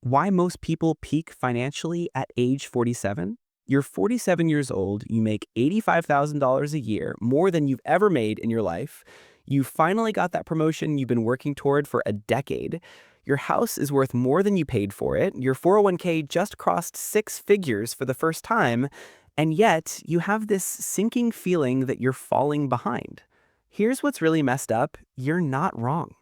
Why most people peak financially at age 47? You're 47 years old, you make $85,000 a year, more than you've ever made in your life. You finally got that promotion you've been working toward for a decade. Your house is worth more than you paid for it. Your 401k just crossed six figures for the first time. And yet, you have this sinking feeling that you're falling behind. Here's what's really messed up: you're not wrong.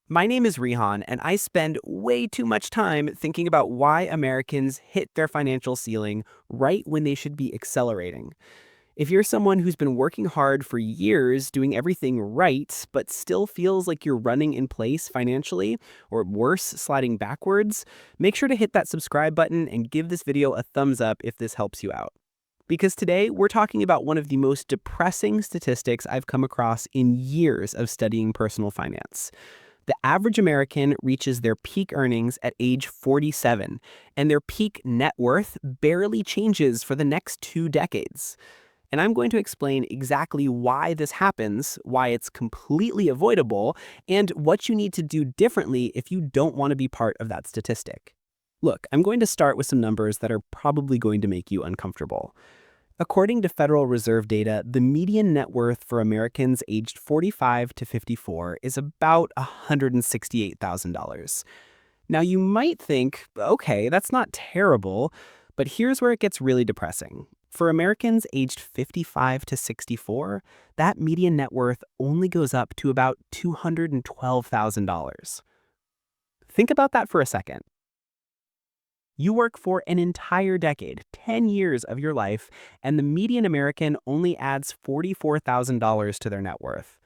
My name is Rihan, and I spend way too much time thinking about why Americans hit their financial ceiling right when they should be accelerating. If you're someone who's been working hard for years, doing everything right, but still feels like you're running in place financially, or worse, sliding backwards, make sure to hit that subscribe button and give this video a thumbs up if this helps you out. Because today, we're talking about one of the most depressing statistics I've come across in years of studying personal finance. The average American reaches their peak earnings at age 47, and their peak net worth barely changes for the next 2 decades. And I'm going to explain exactly why this happens, why it's completely avoidable, and what you need to do differently if you don't want to be part of that statistic. Look, I'm going to start with some numbers that are probably going to make you uncomfortable. According to Federal Reserve data, the median net worth for Americans aged 45 to 54 is about $168,000. Now, you might think, okay, that's not terrible, but here's where it gets really depressing. For Americans aged 55 to 64, that median net worth only goes up to about $212,000. Think about that for a second. You work for an entire decade, 10 years of your life, and the median American only adds $44,000 to their net worth.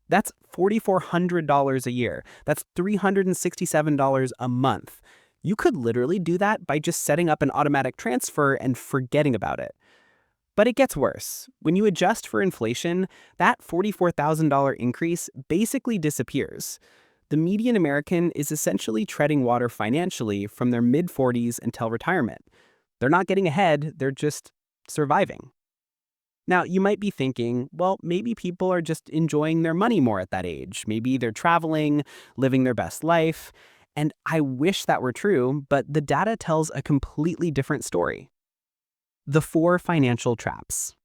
That's $4,400 a year. That's $367 a month. You could literally do that by just setting up an automatic transfer and forgetting about it. But it gets worse. When you adjust for inflation, that $44,000 increase basically disappears. The median American is essentially treading water financially from their mid-40s until retirement. They're not getting ahead, they're just surviving. Now, you might be thinking, well, maybe people are just enjoying their money more at that age. Maybe they're traveling, living their best life. And I wish that were true, but the data tells a completely different story. The four financial traps.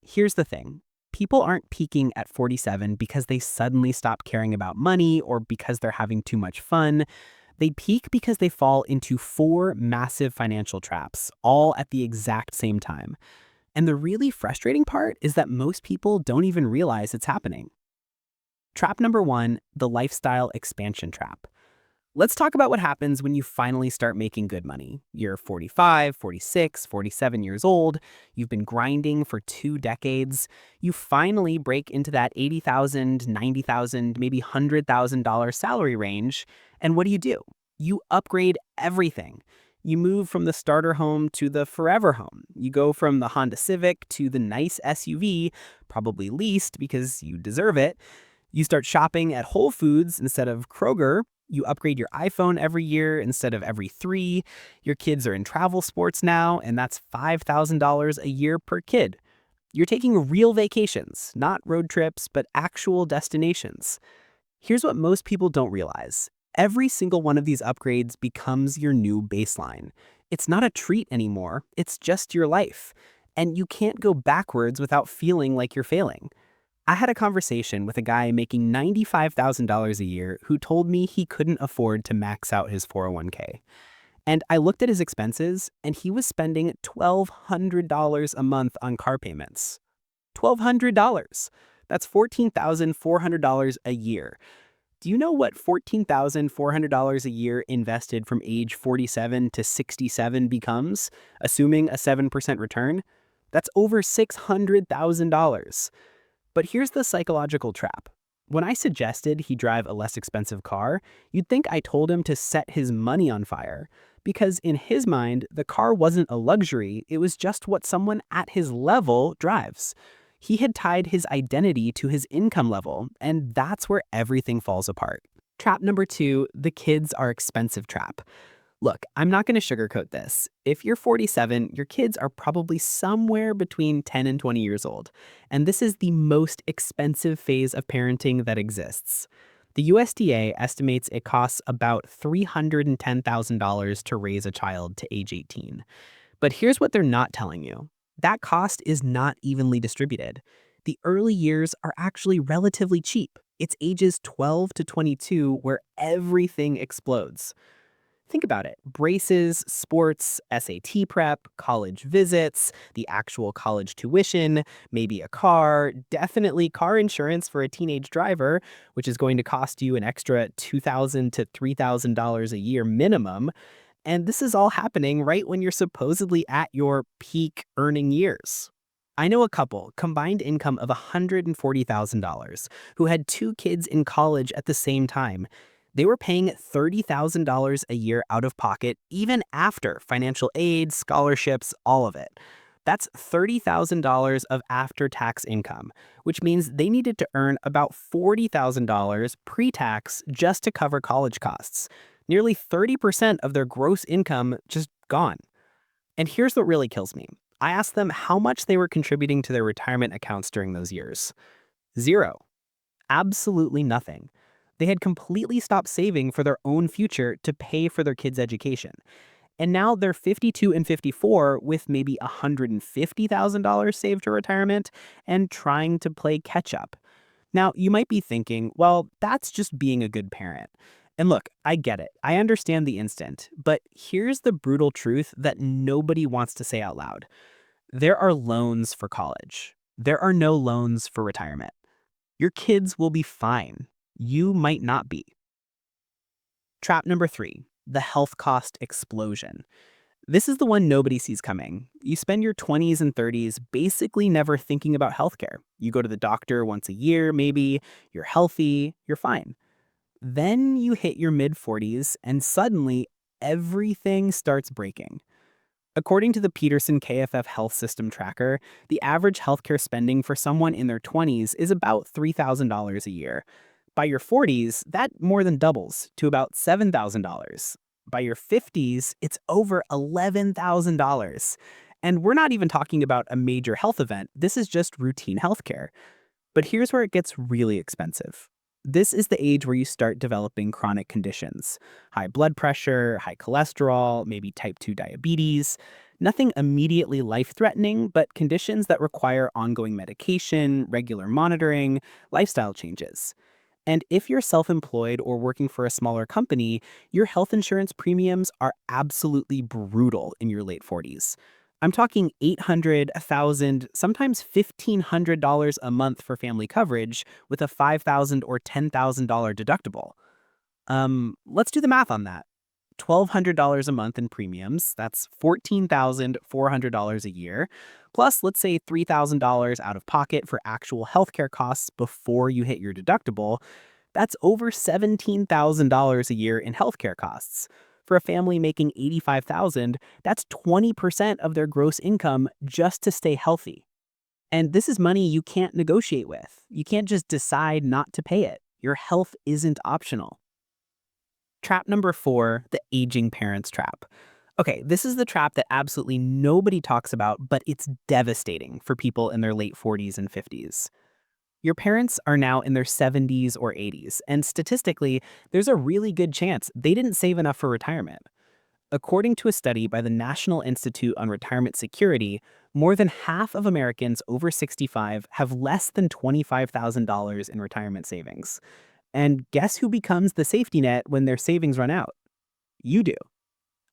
Here's the thing. People aren't peaking at 47 because they suddenly stop caring about money or because they're having too much fun. They peak because they fall into four massive financial traps, all at the exact same time. And the really frustrating part is that most people don't even realize it's happening. Trap number one, the lifestyle expansion trap. Let's talk about what happens when you finally start making good money. You're 45, 46, 47 years old. You've been grinding for 2 decades. You finally break into that $80,000, $90,000, maybe $100,000 salary range. And what do? You upgrade everything. You move from the starter home to the forever home. You go from the Honda Civic to the nice SUV, probably leased because you deserve it. You start shopping at Whole Foods instead of Kroger. You upgrade your iPhone every year instead of every 3. Your kids are in travel sports now, and that's $5,000 a year per kid. You're taking real vacations, not road trips, but actual destinations. Here's what most people don't realize. Every single one of these upgrades becomes your new baseline. It's not a treat anymore, it's just your life. And you can't go backwards without feeling like you're failing. I had a conversation with a guy making $95,000 a year who told me he couldn't afford to max out his 401k. And I looked at his expenses, and he was spending $1,200 a month on car payments. $1,200. That's $14,400 a year. Do you know what $14,400 a year invested from age 47 to 67 becomes, assuming a 7% return? That's over $600,000. But here's the psychological trap. When I suggested he drive a less expensive car, you'd think I told him to set his money on fire. Because in his mind, the car wasn't a luxury, it was just what someone at his level drives. He had tied his identity to his income level, and that's where everything falls apart. Trap number two, the kids are expensive trap. Look, I'm not going to sugarcoat this. If you're 47, your kids are probably somewhere between 10 and 20 years old. And this is the most expensive phase of parenting that exists. The USDA estimates it costs about $310,000 to raise a child to age 18. But here's what they're not telling you: that cost is not evenly distributed. The early years are actually relatively cheap. It's ages 12 to 22 where everything explodes. Think about it: braces, sports, SAT prep, college visits, the actual college tuition, maybe a car, definitely car insurance for a teenage driver, which is going to cost you an extra $2,000 to $3,000 a year minimum. And this is all happening right when you're supposedly at your peak earning years. I know a couple, combined income of $140,000, who had two kids in college at the same time. They were paying $30,000 a year out of pocket, even after financial aid, scholarships, all of it. That's $30,000 of after tax income, which means they needed to earn about $40,000 pre tax just to cover college costs. Nearly 30% of their gross income just gone. And here's what really kills me: I asked them how much they were contributing to their retirement accounts during those years. Zero. Absolutely nothing. They had completely stopped saving for their own future to pay for their kids' education. And now they're 52 and 54 with maybe $150,000 saved to retirement and trying to play catch up. Now, you might be thinking, well, that's just being a good parent. And look, I get it. I understand the instant. But here's the brutal truth that nobody wants to say out loud: there are loans for college, there are no loans for retirement. Your kids will be fine. You might not be. Trap number 3: the health cost explosion. This is the one nobody sees coming. You spend your 20s and 30s basically never thinking about healthcare. You go to the doctor once a year, maybe, you're healthy, you're fine. Then you hit your mid 40s, and suddenly everything starts breaking. According to the Peterson KFF Health System Tracker, the average healthcare spending for someone in their 20s is about $3,000 a year. By your 40s, that more than doubles to about $7,000. By your 50s, it's over $11,000. And we're not even talking about a major health event. This is just routine healthcare. But here's where it gets really expensive. This is the age where you start developing chronic conditions: high blood pressure, high cholesterol, maybe type 2 diabetes. Nothing immediately life threatening, but conditions that require ongoing medication, regular monitoring, lifestyle changes. And if you're self employed or working for a smaller company, your health insurance premiums are absolutely brutal in your late 40s. I'm talking 800, 1,000, sometimes $1,500 a month for family coverage with a $5,000 or $10,000 deductible. Let's do the math on that. $1,200 a month in premiums, that's $14,400 a year, plus let's say $3,000 out of pocket for actual healthcare costs before you hit your deductible. That's over $17,000 a year in healthcare costs. For a family making $85,000, that's 20% of their gross income just to stay healthy. And this is money you can't negotiate with. You can't just decide not to pay it. Your health isn't optional. Trap number 4: the aging parents trap. Okay, this is the trap that absolutely nobody talks about, but it's devastating for people in their late 40s and 50s. Your parents are now in their 70s or 80s, and statistically, there's a really good chance they didn't save enough for retirement. According to a study by the National Institute on Retirement Security, more than half of Americans over 65 have less than $25,000 in retirement savings. And guess who becomes the safety net when their savings run out? You do.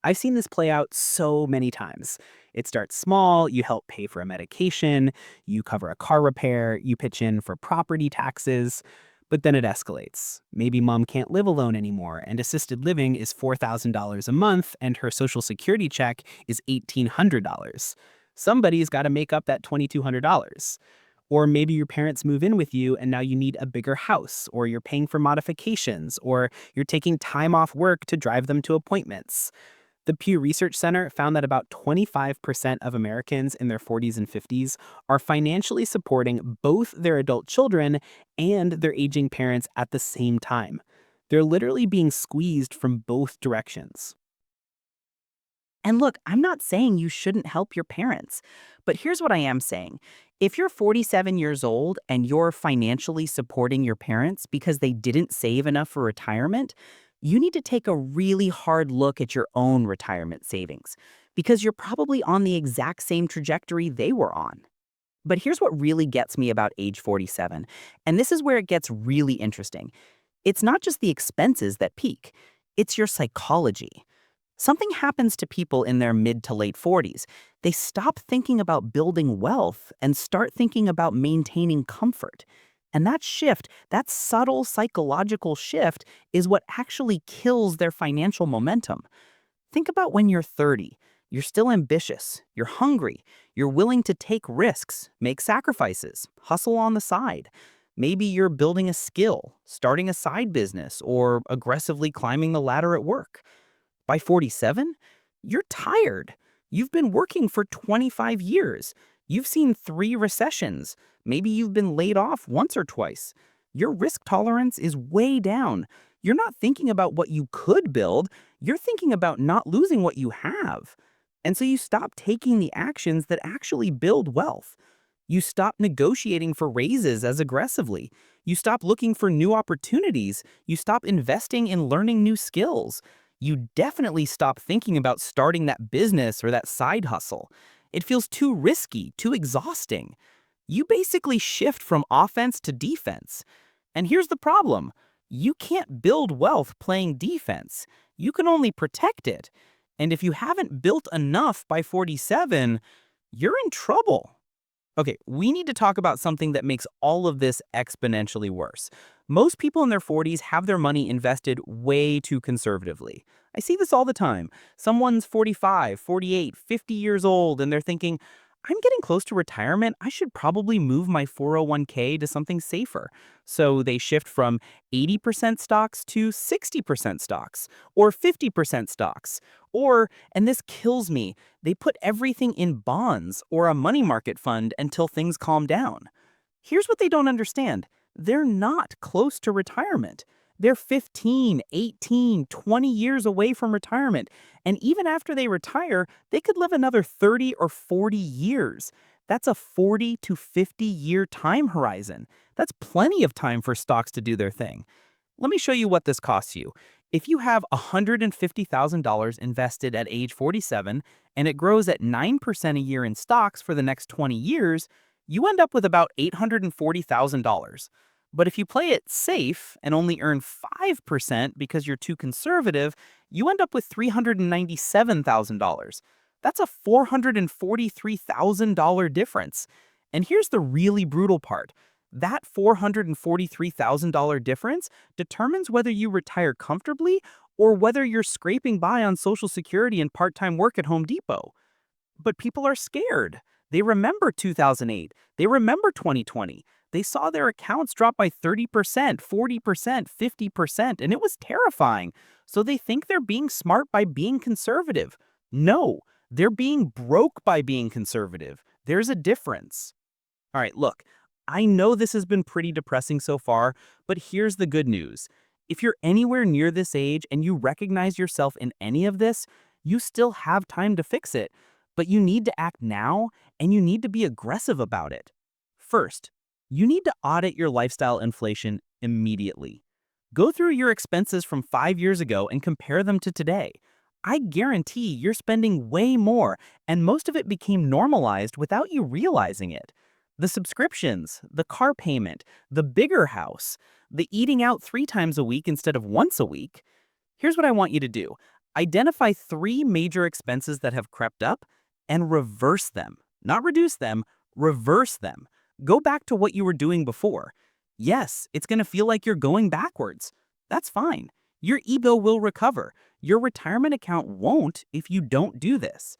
I've seen this play out so many times. It starts small: you help pay for a medication, you cover a car repair, you pitch in for property taxes. But then it escalates. Maybe mom can't live alone anymore, and assisted living is $4,000 a month, and her social security check is $1,800. Somebody's got to make up that $2,200. Or maybe your parents move in with you and now you need a bigger house, or you're paying for modifications, or you're taking time off work to drive them to appointments. The Pew Research Center found that about 25% of Americans in their 40s and 50s are financially supporting both their adult children and their aging parents at the same time. They're literally being squeezed from both directions. And look, I'm not saying you shouldn't help your parents, but here's what I am saying. If you're 47 years old and you're financially supporting your parents because they didn't save enough for retirement, you need to take a really hard look at your own retirement savings because you're probably on the exact same trajectory they were on. But here's what really gets me about age 47, and this is where it gets really interesting. It's not just the expenses that peak, it's your psychology. Something happens to people in their mid to late 40s. They stop thinking about building wealth and start thinking about maintaining comfort. And that shift, that subtle psychological shift, is what actually kills their financial momentum. Think about when you're 30. You're still ambitious, you're hungry, you're willing to take risks, make sacrifices, hustle on the side. Maybe you're building a skill, starting a side business, or aggressively climbing the ladder at work. By 47, you're tired. You've been working for 25 years. You've seen 3 recessions. Maybe you've been laid off once or twice. Your risk tolerance is way down. You're not thinking about what you could build, you're thinking about not losing what you have. And so you stop taking the actions that actually build wealth. You stop negotiating for raises as aggressively. You stop looking for new opportunities. You stop investing in learning new skills. You definitely stop thinking about starting that business or that side hustle. It feels too risky, too exhausting. You basically shift from offense to defense. And here's the problem. You can't build wealth playing defense. You can only protect it. And if you haven't built enough by 47, you're in trouble. Okay, we need to talk about something that makes all of this exponentially worse. Most people in their 40s have their money invested way too conservatively. I see this all the time. Someone's 45, 48, 50 years old, and they're thinking, I'm getting close to retirement. I should probably move my 401k to something safer. So they shift from 80% stocks to 60% stocks, or 50% stocks. Or, and this kills me, they put everything in bonds or a money market fund until things calm down. Here's what they don't understand. They're not close to retirement. They're 15, 18, 20 years away from retirement. And even after they retire, they could live another 30 or 40 years. That's a 40 to 50-year time horizon. That's plenty of time for stocks to do their thing. Let me show you what this costs you. If you have $150,000 invested at age 47 and it grows at 9% a year in stocks for the next 20 years, you end up with about $840,000. But if you play it safe and only earn 5% because you're too conservative, you end up with $397,000. That's a $443,000 difference. And here's the really brutal part. That $443,000 difference determines whether you retire comfortably or whether you're scraping by on Social Security and part-time work at Home Depot. But people are scared. They remember 2008. They remember 2020. They saw their accounts drop by 30%, 40%, 50%, and it was terrifying. So they think they're being smart by being conservative. No, they're being broke by being conservative. There's a difference. All right, look, I know this has been pretty depressing so far, but here's the good news. If you're anywhere near this age and you recognize yourself in any of this, you still have time to fix it, but you need to act now and you need to be aggressive about it. First, you need to audit your lifestyle inflation immediately. Go through your expenses from 5 years ago and compare them to today. I guarantee you're spending way more, and most of it became normalized without you realizing it. The subscriptions, the car payment, the bigger house, the eating out 3 times a week instead of once a week. Here's what I want you to do. Identify 3 major expenses that have crept up and reverse them. Not reduce them, reverse them. Go back to what you were doing before. Yes, it's going to feel like you're going backwards. That's fine. Your e-bill will recover. Your retirement account won't if you don't do this.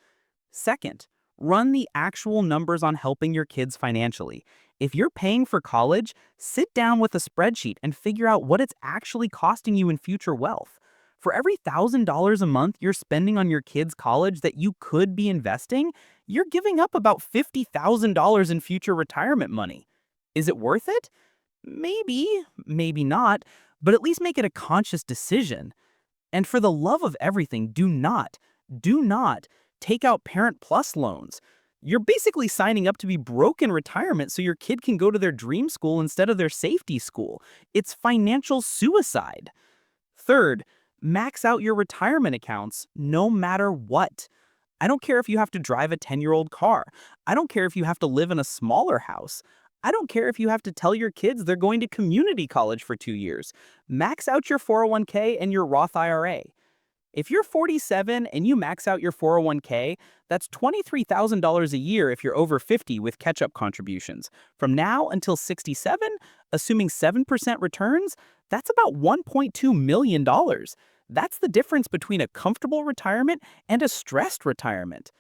Second, run the actual numbers on helping your kids financially. If you're paying for college, sit down with a spreadsheet and figure out what it's actually costing you in future wealth. For every $1,000 a month you're spending on your kids' college that you could be investing, you're giving up about $50,000 in future retirement money. Is it worth it? Maybe, maybe not, but at least make it a conscious decision. And for the love of everything, Do not take out Parent Plus loans. You're basically signing up to be broke in retirement so your kid can go to their dream school instead of their safety school. It's financial suicide. Third, max out your retirement accounts no matter what. I don't care if you have to drive a 10-year-old car. I don't care if you have to live in a smaller house. I don't care if you have to tell your kids they're going to community college for 2 years. Max out your 401k and your Roth IRA. If you're 47 and you max out your 401k, that's $23,000 a year if you're over 50 with catch-up contributions. From now until 67, assuming 7% returns, that's about $1.2 million. That's the difference between a comfortable retirement and a stressed retirement.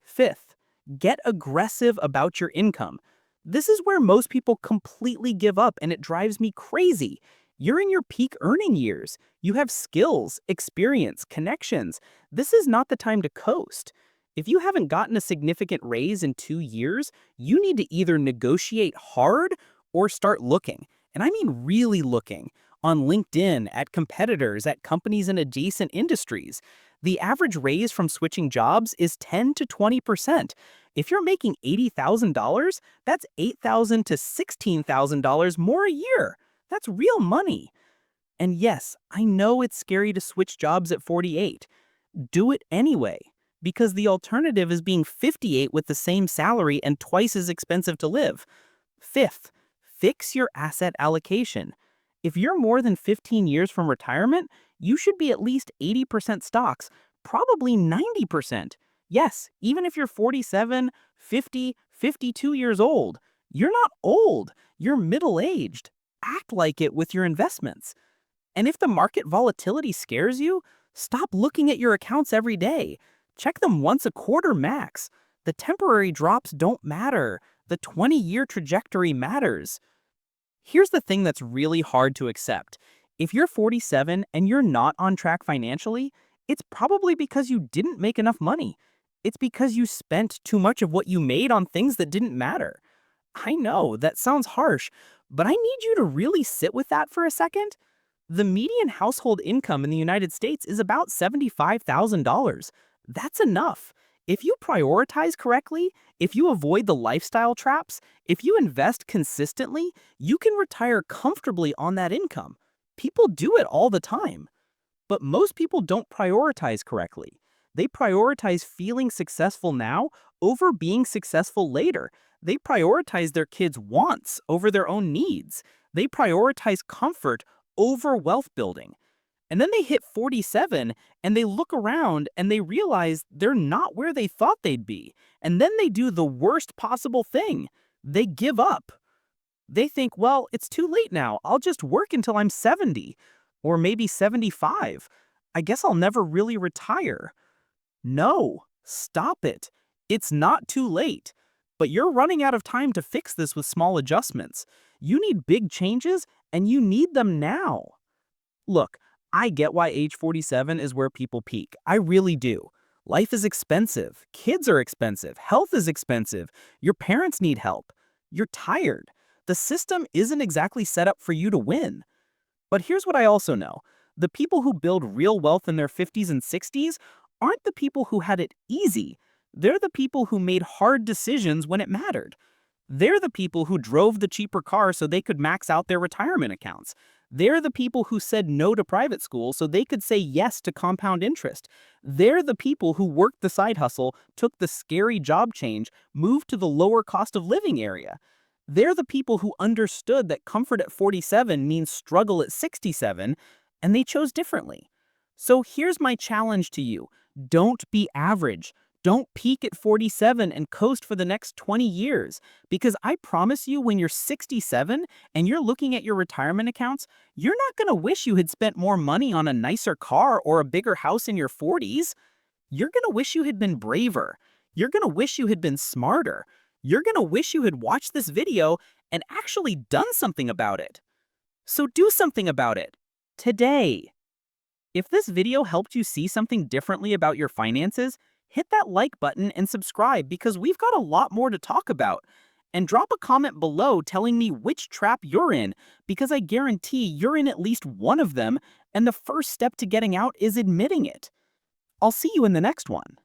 Fifth, get aggressive about your income. This is where most people completely give up, and it drives me crazy. You're in your peak earning years. You have skills, experience, connections. This is not the time to coast. If you haven't gotten a significant raise in 2 years, you need to either negotiate hard or start looking. And I mean really looking. On LinkedIn, at competitors, at companies in adjacent industries. The average raise from switching jobs is 10 to 20%. If you're making $80,000, that's $8,000 to $16,000 more a year. That's real money. And yes, I know it's scary to switch jobs at 48. Do it anyway, because the alternative is being 58 with the same salary and twice as expensive to live. Fifth, fix your asset allocation. If you're more than 15 years from retirement, you should be at least 80% stocks, probably 90%. Yes, even if you're 47, 50, 52 years old, you're not old, you're middle-aged. Act like it with your investments. And if the market volatility scares you, stop looking at your accounts every day. Check them once a quarter max. The temporary drops don't matter. The 20-year trajectory matters. Here's the thing that's really hard to accept. If you're 47 and you're not on track financially, it's probably because you didn't make enough money. It's because you spent too much of what you made on things that didn't matter. I know, that sounds harsh, but I need you to really sit with that for a second. The median household income in the United States is about $75,000. That's enough. If you prioritize correctly, if you avoid the lifestyle traps, if you invest consistently, you can retire comfortably on that income. People do it all the time. But most people don't prioritize correctly. They prioritize feeling successful now over being successful later. They prioritize their kids' wants over their own needs. They prioritize comfort over wealth building. And then they hit 47 and they look around and they realize they're not where they thought they'd be. And then they do the worst possible thing. They give up. They think, well, it's too late now. I'll just work until I'm 70 or maybe 75. I guess I'll never really retire. No, stop it. It's not too late. But you're running out of time to fix this with small adjustments. You need big changes, and you need them now. Look, I get why age 47 is where people peak. I really do. Life is expensive. Kids are expensive. Health is expensive. Your parents need help. You're tired. The system isn't exactly set up for you to win. But here's what I also know. The people who build real wealth in their 50s and 60s aren't the people who had it easy. They're the people who made hard decisions when it mattered. They're the people who drove the cheaper car so they could max out their retirement accounts. They're the people who said no to private school so they could say yes to compound interest. They're the people who worked the side hustle, took the scary job change, moved to the lower cost of living area. They're the people who understood that comfort at 47 means struggle at 67, and they chose differently. So here's my challenge to you. Don't be average. Don't peak at 47 and coast for the next 20 years. Because I promise you, when you're 67 and you're looking at your retirement accounts, you're not going to wish you had spent more money on a nicer car or a bigger house in your 40s. You're going to wish you had been braver. You're going to wish you had been smarter. You're going to wish you had watched this video and actually done something about it. So do something about it. Today. If this video helped you see something differently about your finances, hit that like button and subscribe because we've got a lot more to talk about. And drop a comment below telling me which trap you're in, because I guarantee you're in at least one of them, and the first step to getting out is admitting it. I'll see you in the next one.